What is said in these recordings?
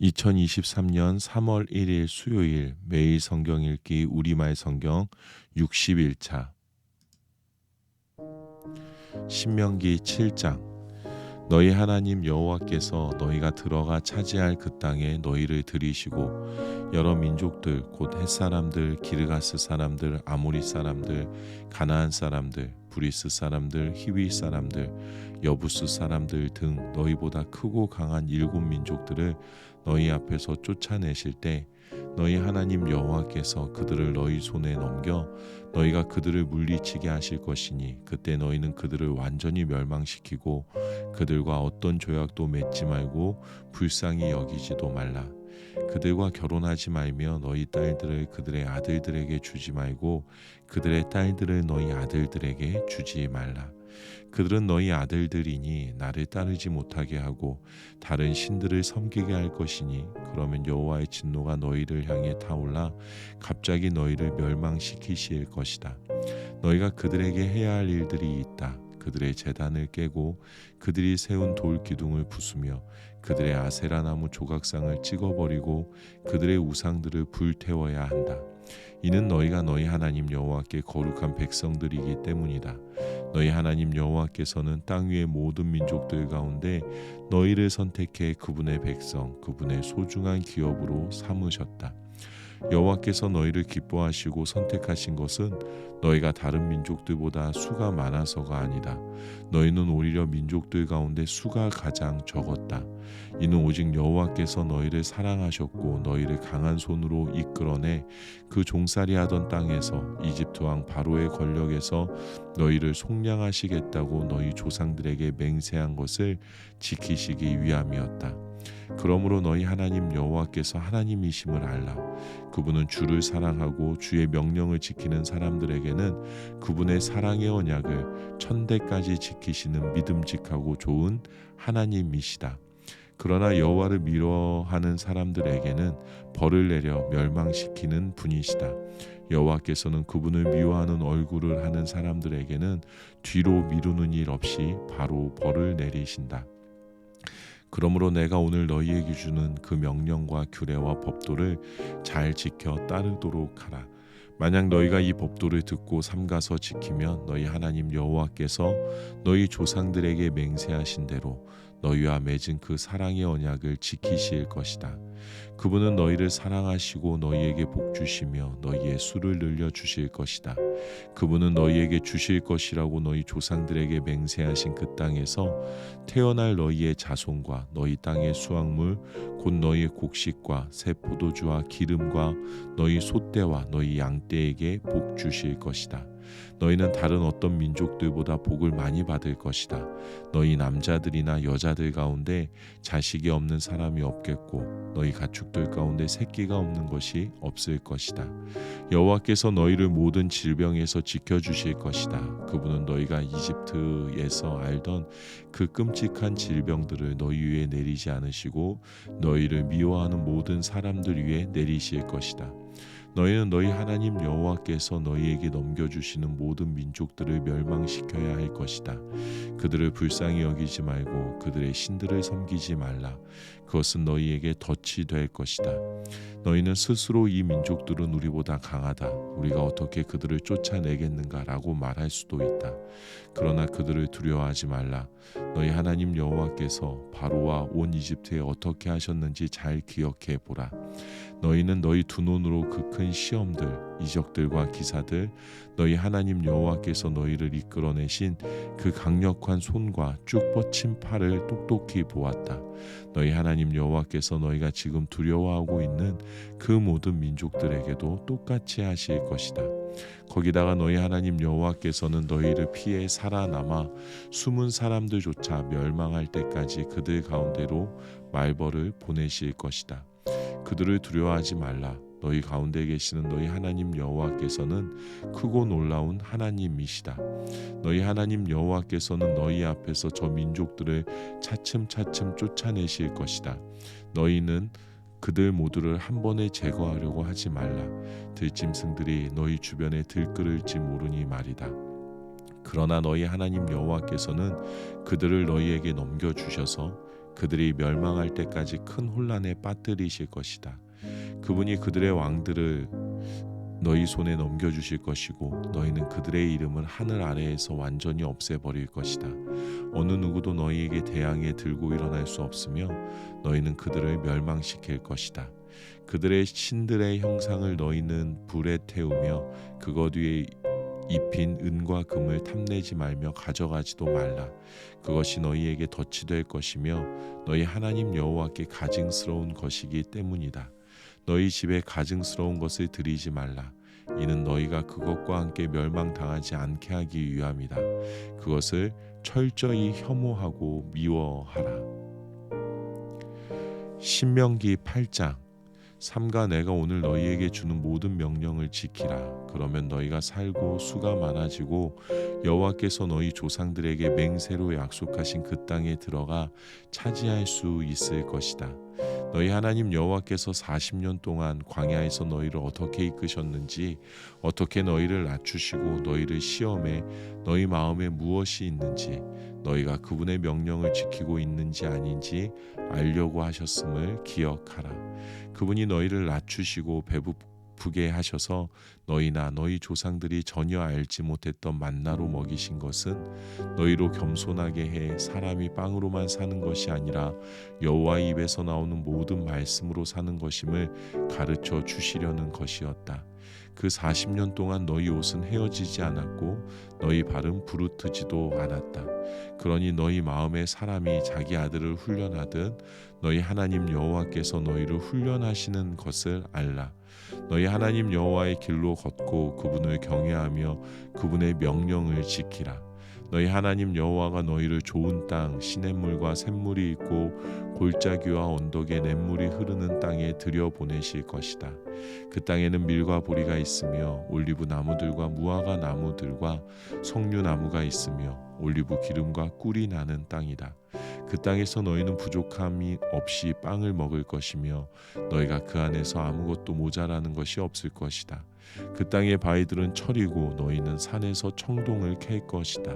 2023년 3월 1일 수요일 매일 성경 읽기 우리말 성경 61차 신명기 7장 너희 하나님 여호와께서 너희가 들어가 차지할 그 땅에 너희를 들이시고 여러 민족들 곧 헷사람들, 기르가스 사람들, 아모리 사람들, 가나안 사람들, 브리스 사람들, 히위 사람들, 여부스 사람들 등 너희보다 크고 강한 7민족들을 너희 앞에서 쫓아내실 때 너희 하나님 여호와께서 그들을 너희 손에 넘겨 너희가 그들을 물리치게 하실 것이니 그때 너희는 그들을 완전히 멸망시키고 그들과 어떤 조약도 맺지 말고 불쌍히 여기지도 말라. 그들과 결혼하지 말며 너희 딸들을 그들의 아들들에게 주지 말고 그들의 딸들을 너희 아들들에게 주지 말라. 그들은 너희 아들들이니 나를 따르지 못하게 하고 다른 신들을 섬기게 할 것이니 그러면 여호와의 진노가 너희를 향해 타올라 갑자기 너희를 멸망시키실 것이다. 너희가 그들에게 해야 할 일들이 있다. 그들의 제단을 깨고 그들이 세운 돌 기둥을 부수며 그들의 아세라 나무 조각상을 찍어버리고 그들의 우상들을 불태워야 한다. 이는 너희가 너희 하나님 여호와께 거룩한 백성들이기 때문이다. 너희 하나님 여호와께서는 땅 위의 모든 민족들 가운데 너희를 선택해 그분의 백성, 그분의 소중한 기업으로 삼으셨다. 여호와께서 너희를 기뻐하시고 선택하신 것은 너희가 다른 민족들보다 수가 많아서가 아니다. 너희는 오히려 민족들 가운데 수가 가장 적었다. 이는 오직 여호와께서 너희를 사랑하셨고 너희를 강한 손으로 이끌어내 그 종살이 하던 땅에서 이집트 왕 바로의 권력에서 너희를 속량하시겠다고 너희 조상들에게 맹세한 것을 지키시기 위함이었다. 그러므로 너희 하나님 여호와께서 하나님이심을 알라. 그분은 주를 사랑하고 주의 명령을 지키는 사람들에게는 그분의 사랑의 언약을 천대까지 지키시는 믿음직하고 좋은 하나님이시다. 그러나 여호와를 미워하는 사람들에게는 벌을 내려 멸망시키는 분이시다. 여호와께서는 그분을 미워하는 얼굴을 하는 사람들에게는 뒤로 미루는 일 없이 바로 벌을 내리신다. 그러므로 내가 오늘 너희에게 주는 그 명령과 규례와 법도를 잘 지켜 따르도록 하라. 만약 너희가 이 법도를 듣고 삼가서 지키면 너희 하나님 여호와께서 너희 조상들에게 맹세하신 대로 너희와 맺은 그 사랑의 언약을 지키실 것이다. 그분은 너희를 사랑하시고 너희에게 복 주시며 너희의 수를 늘려 주실 것이다. 그분은 너희에게 주실 것이라고 너희 조상들에게 맹세하신 그 땅에서 태어날 너희의 자손과 너희 땅의 수확물 곧 너희의 곡식과 새 포도주와 기름과 너희 소떼와 너희 양떼에게 복 주실 것이다. 너희는 다른 어떤 민족들보다 복을 많이 받을 것이다. 너희 남자들이나 여자들 가운데 자식이 없는 사람이 없겠고 너희 가축들 가운데 새끼가 없는 것이 없을 것이다. 여호와께서 너희를 모든 질병에서 지켜주실 것이다. 그분은 너희가 이집트에서 알던 그 끔찍한 질병들을 너희 위에 내리지 않으시고 너희를 미워하는 모든 사람들 위에 내리실 것이다. 너희는 너희 하나님 여호와께서 너희에게 넘겨주시는 모든 민족들을 멸망시켜야 할 것이다. 그들을 불쌍히 여기지 말고 그들의 신들을 섬기지 말라. 그것은 너희에게 덫이 될 것이다. 너희는 스스로 이 민족들은 우리보다 강하다. 우리가 어떻게 그들을 쫓아내겠는가라고 말할 수도 있다. 그러나 그들을 두려워하지 말라. 너희 하나님 여호와께서 바로와 온 이집트에 어떻게 하셨는지 잘 기억해 보라. 너희는 너희 두 눈으로 그 큰 시험들, 이적들과 기사들, 너희 하나님 여호와께서 너희를 이끌어내신 그 강력한 손과 쭉 뻗친 팔을 똑똑히 보았다. 너희 하나님 여호와께서 너희가 지금 두려워하고 있는 그 모든 민족들에게도 똑같이 하실 것이다. 거기다가 너희 하나님 여호와께서는 너희를 피해 살아남아 숨은 사람들조차 멸망할 때까지 그들 가운데로 말벌을 보내실 것이다. 그들을 두려워하지 말라. 너희 가운데 계시는 너희 하나님 여호와께서는 크고 놀라운 하나님이시다. 너희 하나님 여호와께서는 너희 앞에서 저 민족들을 차츰차츰 쫓아내실 것이다. 너희는 그들 모두를 한 번에 제거하려고 하지 말라. 들짐승들이 너희 주변에 들끓을지 모르니 말이다. 그러나 너희 하나님 여호와께서는 그들을 너희에게 넘겨주셔서 그들이 멸망할 때까지 큰 혼란에 빠뜨리실 것이다. 그분이 그들의 왕들을 너희 손에 넘겨주실 것이고 너희는 그들의 이름을 하늘 아래에서 완전히 없애버릴 것이다. 어느 누구도 너희에게 대항해 들고 일어날 수 없으며 너희는 그들을 멸망시킬 것이다. 그들의 신들의 형상을 너희는 불에 태우며 그것 위에 입힌 은과 금을 탐내지 말며 가져가지도 말라. 그것이 너희에게 덫이 될 것이며 너희 하나님 여호와께 가증스러운 것이기 때문이다. 너희 집에 가증스러운 것을 드리지 말라. 이는 너희가 그것과 함께 멸망당하지 않게 하기 위함이다. 그것을 철저히 혐오하고 미워하라. 신명기 8장. 삼가 내가 오늘 너희에게 주는 모든 명령을 지키라. 그러면 너희가 살고 수가 많아지고 여호와께서 너희 조상들에게 맹세로 약속하신 그 땅에 들어가 차지할 수 있을 것이다. 너희 하나님 여호와께서 40년 동안 광야에서 너희를 어떻게 이끄셨는지, 어떻게 너희를 낮추시고 너희를 시험해 너희 마음에 무엇이 있는지, 너희가 그분의 명령을 지키고 있는지 아닌지 알려고 하셨음을 기억하라. 그분이 너희를 낮추시고 배부르게 하셔서 너희나 너희 조상들이 전혀 알지 못했던 만나로 먹이신 것은 너희로 겸손하게 해 사람이 빵으로만 사는 것이 아니라 여호와의 입에서 나오는 모든 말씀으로 사는 것임을 가르쳐 주시려는 것이었다. 그 40년 동안 너희 옷은 헤어지지 않았고 너희 발은 부르트지도 않았다. 그러니 너희 마음에 사람이 자기 아들을 훈련하듯 너희 하나님 여호와께서 너희를 훈련하시는 것을 알라. 너희 하나님 여호와의 길로 걷고 그분을 경외하며 그분의 명령을 지키라. 너희 하나님 여호와가 너희를 좋은 땅, 시냇물과 샘물이 있고 골짜기와 언덕에 냇물이 흐르는 땅에 들여보내실 것이다. 그 땅에는 밀과 보리가 있으며 올리브 나무들과 무화과 나무들과 석류 나무가 있으며 올리브 기름과 꿀이 나는 땅이다. 그 땅에서 너희는 부족함이 없이 빵을 먹을 것이며 너희가 그 안에서 아무것도 모자라는 것이 없을 것이다. 그 땅의 바위들은 철이고 너희는 산에서 청동을 캘 것이다.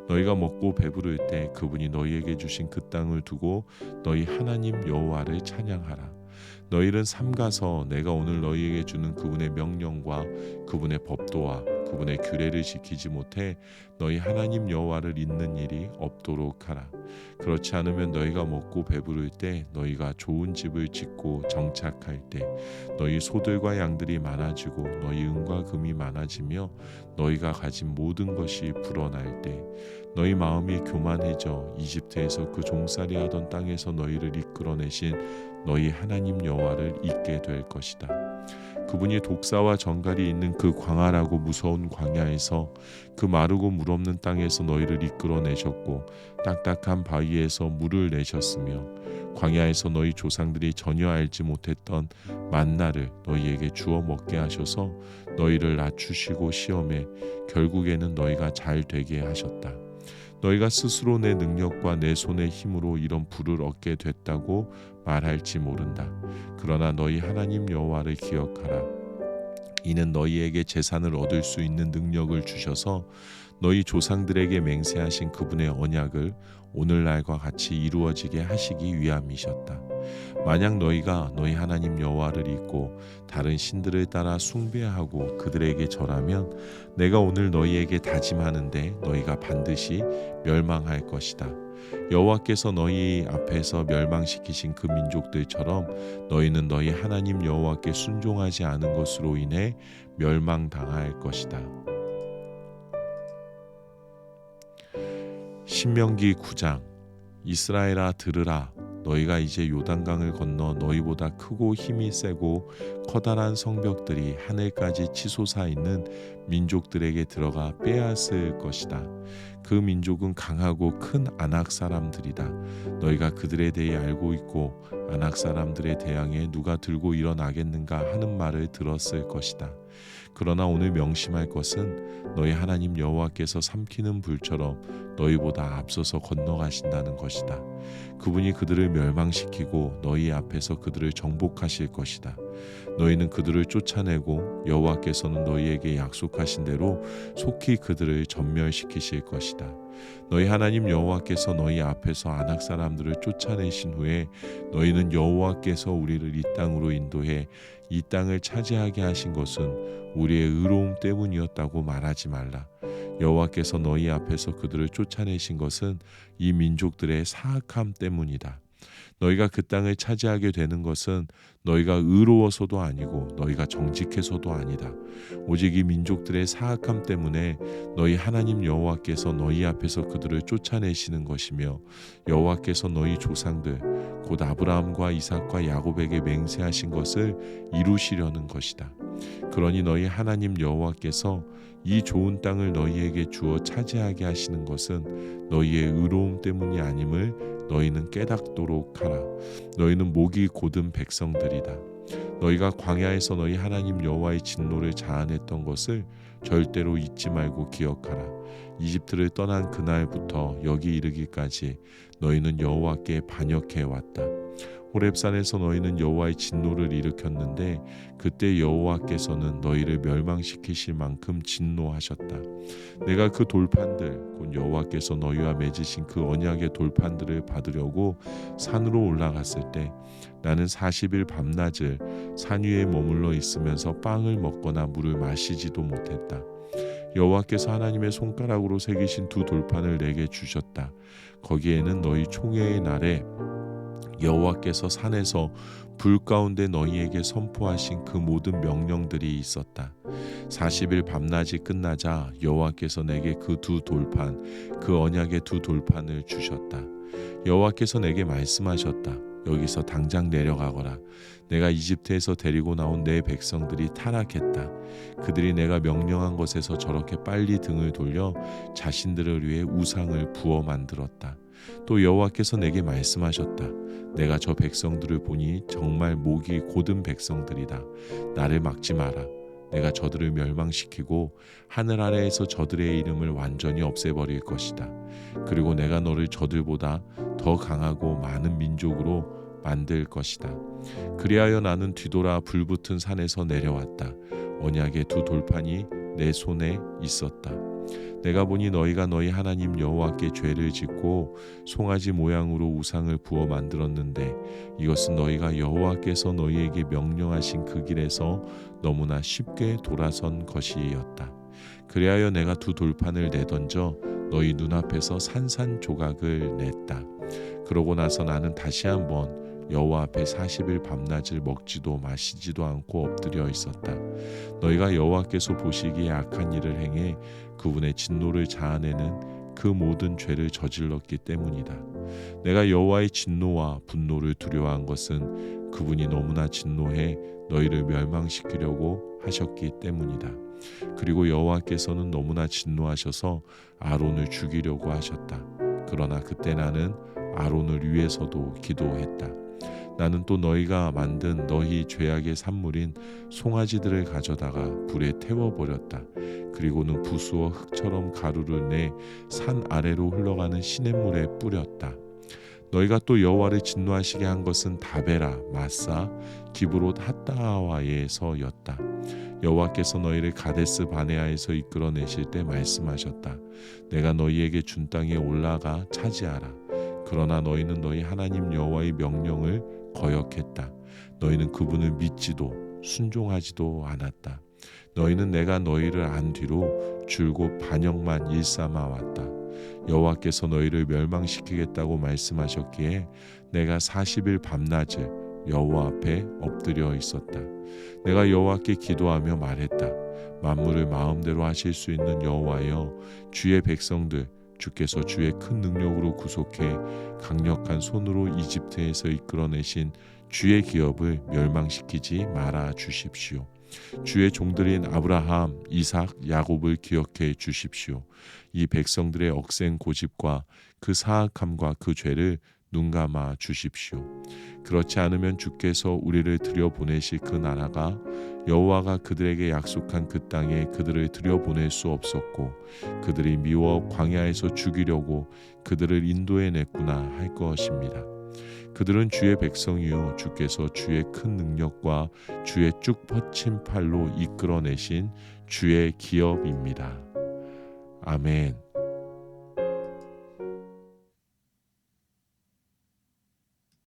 너희가 먹고 배부를 때 그분이 너희에게 주신 그 땅을 두고 너희 하나님 여호와를 찬양하라. 너희는 삼가서 내가 오늘 너희에게 주는 그분의 명령과 그분의 법도와 그분의 규례를 지키지 못해 너희 하나님 여호와를 잊는 일이 없도록 하라. 그렇지 않으면 너희가 먹고 배부를 때 너희가 좋은 집을 짓고 정착할 때 너희 소들과 양들이 많아지고 너희 은과 금이 많아지며 너희가 가진 모든 것이 불어날 때 너희 마음이 교만해져 이집트에서 그 종살이 하던 땅에서 너희를 이끌어내신 너희 하나님 여호와를 잊게 될 것이다. 그분이 독사와 정갈이 있는 그 광활하고 무서운 광야에서 그 마르고 물 없는 땅에서 너희를 이끌어내셨고 딱딱한 바위에서 물을 내셨으며 광야에서 너희 조상들이 전혀 알지 못했던 만나를 너희에게 주어 먹게 하셔서 너희를 낮추시고 시험해 결국에는 너희가 잘 되게 하셨다. 너희가 스스로 내 능력과 내 손의 힘으로 이런 부를 얻게 됐다고 말할지 모른다. 그러나 너희 하나님 여호와를 기억하라. 이는 너희에게 재산을 얻을 수 있는 능력을 주셔서 너희 조상들에게 맹세하신 그분의 언약을 오늘날과 같이 이루어지게 하시기 위함이셨다. 만약 너희가 너희 하나님 여호와를 잊고 다른 신들을 따라 숭배하고 그들에게 절하면 내가 오늘 너희에게 다짐하는데 너희가 반드시 멸망할 것이다. 여호와께서 너희 앞에서 멸망시키신 그 민족들처럼 너희는 너희 하나님 여호와께 순종하지 않은 것으로 인해 멸망당할 것이다. 신명기 9장. 이스라엘아 들으라. 너희가 이제 요단강을 건너 너희보다 크고 힘이 세고 커다란 성벽들이 하늘까지 치솟아 있는 민족들에게 들어가 빼앗을 것이다. 그 민족은 강하고 큰 아낙 사람들이다. 너희가 그들에 대해 알고 있고 아낙 사람들에 대항해 누가 들고 일어나겠는가 하는 말을 들었을 것이다. 그러나 오늘 명심할 것은 너희 하나님 여호와께서 삼키는 불처럼 너희보다 앞서서 건너가신다는 것이다. 그분이 그들을 멸망시키고 너희 앞에서 그들을 정복하실 것이다. 너희는 그들을 쫓아내고 여호와께서는 너희에게 약속하신 대로 속히 그들을 전멸시키실 것이다. 너희 하나님 여호와께서 너희 앞에서 아낙 사람들을 쫓아내신 후에 너희는 여호와께서 우리를 이 땅으로 인도해 이 땅을 차지하게 하신 것은 우리의 의로움 때문이었다고 말하지 말라. 여호와께서 너희 앞에서 그들을 쫓아내신 것은 이 민족들의 사악함 때문이다. 너희가 그 땅을 차지하게 되는 것은 너희가 의로워서도 아니고 너희가 정직해서도 아니다. 오직 이 민족들의 사악함 때문에 너희 하나님 여호와께서 너희 앞에서 그들을 쫓아내시는 것이며 여호와께서 너희 조상들 곧 아브라함과 이삭과 야곱에게 맹세하신 것을 이루시려는 것이다. 그러니 너희 하나님 여호와께서 이 좋은 땅을 너희에게 주어 차지하게 하시는 것은 너희의 의로움 때문이 아님을 너희는 깨닫도록 하라. 너희는 목이 곧은 백성들이다. 너희가 광야에서 너희 하나님 여호와의 진노를 자아냈던 것을 절대로 잊지 말고 기억하라. 이집트를 떠난 그날부터 여기 이르기까지 너희는 여호와께 반역해 왔다. 호렙산에서 너희는 여호와의 진노를 일으켰는데 그때 여호와께서는 너희를 멸망시키실 만큼 진노하셨다. 내가 그 돌판들 곧 여호와께서 너희와 맺으신 그 언약의 돌판들을 받으려고 산으로 올라갔을 때 나는 40일 밤낮을 산 위에 머물러 있으면서 빵을 먹거나 물을 마시지도 못했다. 여호와께서 하나님의 손가락으로 새기신 두 돌판을 내게 주셨다. 거기에는 너희 총회의 날에 여호와께서 산에서 불 가운데 너희에게 선포하신 그 모든 명령들이 있었다. 40일 밤낮이 끝나자 여호와께서 내게 그 두 돌판, 그 언약의 두 돌판을 주셨다. 여호와께서 내게 말씀하셨다. 여기서 당장 내려가거라. 내가 이집트에서 데리고 나온 내 백성들이 타락했다. 그들이 내가 명령한 것에서 저렇게 빨리 등을 돌려 자신들을 위해 우상을 부어 만들었다. 또 여호와께서 내게 말씀하셨다. 내가 저 백성들을 보니 정말 목이 곧은 백성들이다. 나를 막지 마라. 내가 저들을 멸망시키고 하늘 아래에서 저들의 이름을 완전히 없애버릴 것이다. 그리고 내가 너를 저들보다 더 강하고 많은 민족으로 만들 것이다. 그리하여 나는 뒤돌아 불붙은 산에서 내려왔다. 언약의 두 돌판이 내 손에 있었다. 내가 보니 너희가 너희 하나님 여호와께 죄를 짓고 송아지 모양으로 우상을 부어 만들었는데 이것은 너희가 여호와께서 너희에게 명령하신 그 길에서 너무나 쉽게 돌아선 것이었다. 그리하여 내가 두 돌판을 내던져 너희 눈앞에서 산산조각을 냈다. 그러고 나서 나는 다시 한번 여호와 앞에 40일 밤낮을 먹지도 마시지도 않고 엎드려 있었다. 너희가 여호와께서 보시기에 악한 일을 행해 그분의 진노를 자아내는 그 모든 죄를 저질렀기 때문이다. 내가 여호와의 진노와 분노를 두려워한 것은 그분이 너무나 진노해 너희를 멸망시키려고 하셨기 때문이다. 그리고 여호와께서는 너무나 진노하셔서 아론을 죽이려고 하셨다. 그러나 그때 나는 아론을 위해서도 기도했다. 나는 또 너희가 만든 너희 죄악의 산물인 송아지들을 가져다가 불에 태워버렸다. 그리고는 부수어 흙처럼 가루를 내 산 아래로 흘러가는 시냇물에 뿌렸다. 너희가 또 여호와를 진노하시게 한 것은 다베라, 마사, 기브롯 핫다와에서였다. 여호와께서 너희를 가데스 바네아에서 이끌어내실 때 말씀하셨다. 내가 너희에게 준 땅에 올라가 차지하라. 그러나 너희는 너희 하나님 여호와의 명령을 거역했다. 너희는 그분을 믿지도 순종하지도 않았다. 너희는 내가 너희를 안 뒤로 줄곧 반역만 일삼아 왔다. 여호와께서 너희를 멸망시키겠다고 말씀하셨기에 내가 40일 밤낮을 여호와 앞에 엎드려 있었다. 내가 여호와께 기도하며 말했다. 만물을 마음대로 하실 수 있는 여호와여, 주의 백성들 주께서 주의 큰 능력으로 구속해 강력한 손으로 이집트에서 이끌어내신 주의 기업을 멸망시키지 말아 주십시오. 주의 종들인 아브라함, 이삭, 야곱을 기억해 주십시오. 이 백성들의 억센 고집과 그 사악함과 그 죄를 눈감아 주십시오. 그렇지 않으면 주께서 우리를 들여보내실 그 나라가 여호와가 그들에게 약속한 그 땅에 그들을 들여보낼 수 없었고 그들이 미워 광야에서 죽이려고 그들을 인도해냈구나 할 것입니다. 그들은 주의 백성이요 주께서 주의 큰 능력과 주의 쭉 뻗친 팔로 이끌어내신 주의 기업입니다. 아멘.